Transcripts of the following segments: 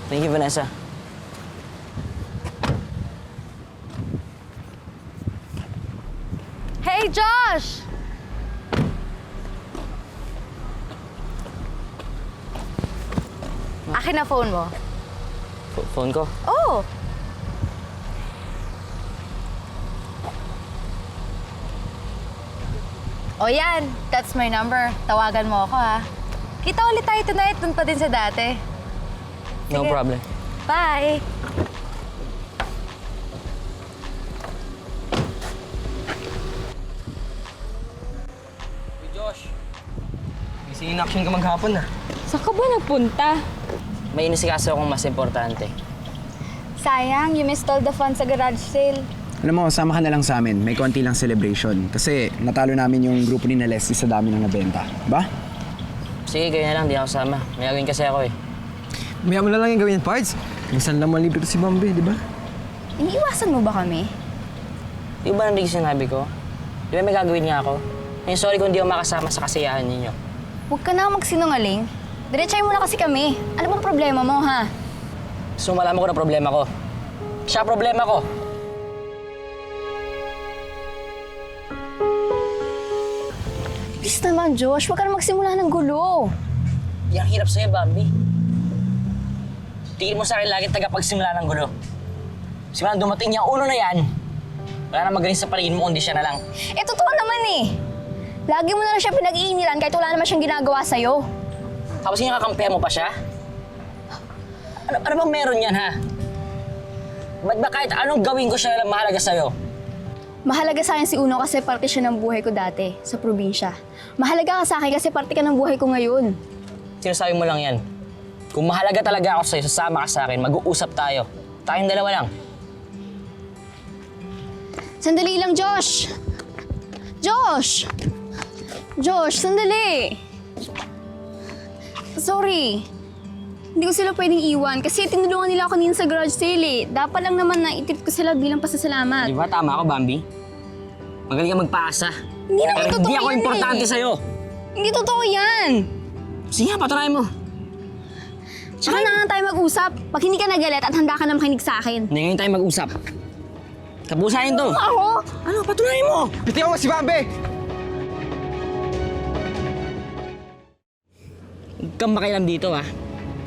Thank you, Vanessa. Hey, Josh! Akin na phone mo. Phone ko? Oh! O yan, that's my number. Tawagan mo ako, ha? Kita ulit tayo tonight, dun pa din sa dati. No Sige. problem. Bye! Hey, Josh. Busy in action ka maghapon, Saan ka ba nagpunta? May inisikaso akong mas importante. Sayang, you missed all the fun sa garage sale. Alam mo, sama ka na lang sa amin. May konti lang celebration. Kasi natalo namin yung grupo ni na Leslie sa dami ng nabenta. Ba? Sige, kayo na lang. Di ako sama. May gagawin kasi ako eh. Maya mo na lang yung gawin, Pards. Minsan naman libre to si Bambi, di ba? Iniiwasan mo ba kami? Di ba narinig yung sinabi ko? Di ba may gagawin nga ako? Ngayon, sorry kung di ako makasama sa kasiyahan ninyo. Huwag ka na magsinungaling. Diretsahin mo na kasi kami. Ano bang problema mo, ha? So, malaman ko na problema ko. Siya problema ko. Please naman, Josh. Huwag ka na magsimula ng gulo. Yang hirap sa'yo, Bambi. Tingin mo sa akin lagi tagapagsimula ng gulo. Simula dumating yung uno na yan, wala na magaling sa paligid mo kundi siya na lang. Eh, totoo naman eh. Lagi mo na lang siya pinag-iinilan kahit wala naman siyang ginagawa sa'yo. Tapos kakampihan mo pa siya? Ano bang meron yan, ha? Ba't ba kahit anong gawin ko siya lang mahalaga sa'yo? Mahalaga sa akin si Uno kasi parte siya ng buhay ko dati sa probinsya. Mahalaga ka sa akin kasi parte ka ng buhay ko ngayon. Sinasabi mo lang yan. Kung mahalaga talaga ako sa'yo, sasama ka sa akin, mag-uusap tayo. Tayong dalawa lang. Sandali lang, Josh! Josh! Josh, sandali! Sorry. Hindi ko sila pwedeng iwan kasi tinulungan nila ako kanina sa garage sale eh. Dapat lang naman na itrip ko sila bilang pasasalamat. Di ba tama ako, Bambi? Magaling ka magpaasa. Hindi naman Pero totoo hindi ako yan importante eh. sa'yo. Hindi totoo yan! Sige nga, patunayan mo. Tsaka na nga tayo mag-usap. Pag hindi ka nagalit at handa ka na makinig sa akin. Hindi ngayon tayo mag-usap. Tapusahin to. Ako? Ano, patunayan mo! Bitiwan mo si Bambi! Huwag kang makialam dito, ha?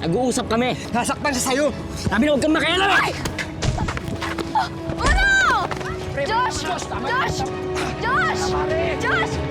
Nag-uusap kami. Nasaktan siya sa'yo! Sabi na huwag kang makialam, ha? Uno! Josh! Josh! Josh! Josh!